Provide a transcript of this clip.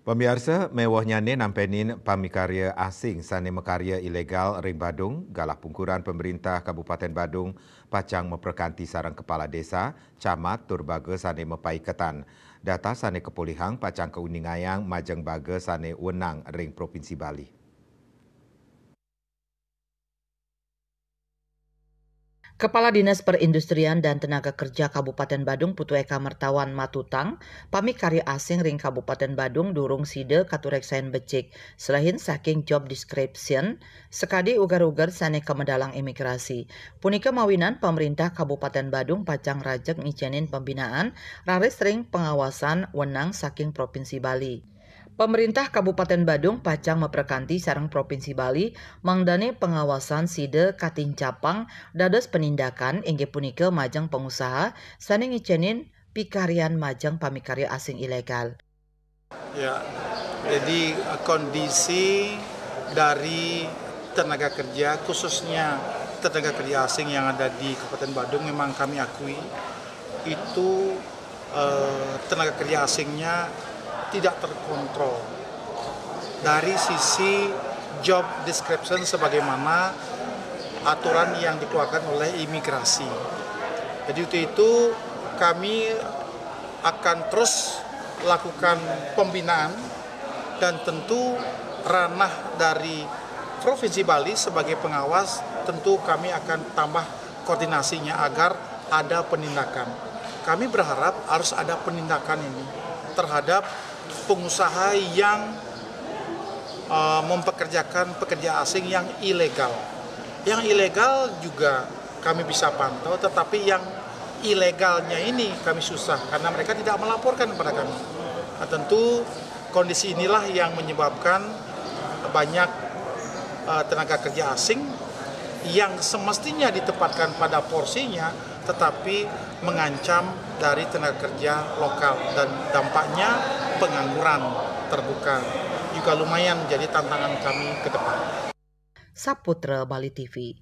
Pemirsa, mewahnya ni nampenin pamikarya asing sane mekarya ilegal ring Badung, galah pungkuran pemerintah Kabupaten Badung pacang memperkanti sarang kepala desa, camat turbaga sane mepaiketan. Data sane kepolihang pacang keuningayang majeng baga sane wenang ring Provinsi Bali. Kepala Dinas Perindustrian dan Tenaga Kerja Kabupaten Badung Putu Eka Mertawan Matutang, pami karya asing ring Kabupaten Badung durung side katurek sain becik. Selain saking job description, sekadi ugar-ugar sane kemedalang imigrasi. Punika mawinan pemerintah Kabupaten Badung pacang rajek ngicenin pembinaan raris ring pengawasan wenang saking Provinsi Bali. Pemerintah Kabupaten Badung pacang memperkanti sarang Provinsi Bali mangdane pengawasan side kating capang dados penindakan inggih punika majang pengusaha sane ngicenin pikarian majang pamikarya asing ilegal. Ya, jadi kondisi dari tenaga kerja khususnya tenaga kerja asing yang ada di Kabupaten Badung memang kami akui itu tenaga kerja asingnya tidak terkontrol dari sisi job description sebagaimana aturan yang dikeluarkan oleh imigrasi. Jadi itu kami akan terus lakukan pembinaan dan tentu ranah dari Provinsi Bali sebagai pengawas tentu kami akan tambah koordinasinya agar ada penindakan. Kami berharap harus ada penindakan ini terhadap pengusaha yang mempekerjakan pekerja asing yang ilegal. Yang ilegal juga kami bisa pantau, tetapi yang ilegalnya ini kami susah karena mereka tidak melaporkan kepada kami. Nah, tentu kondisi inilah yang menyebabkan banyak tenaga kerja asing yang semestinya ditempatkan pada porsinya tetapi mengancam dari tenaga kerja lokal dan dampaknya pengangguran terbuka juga lumayan menjadi tantangan kami ke depan. Saputra Bali TV.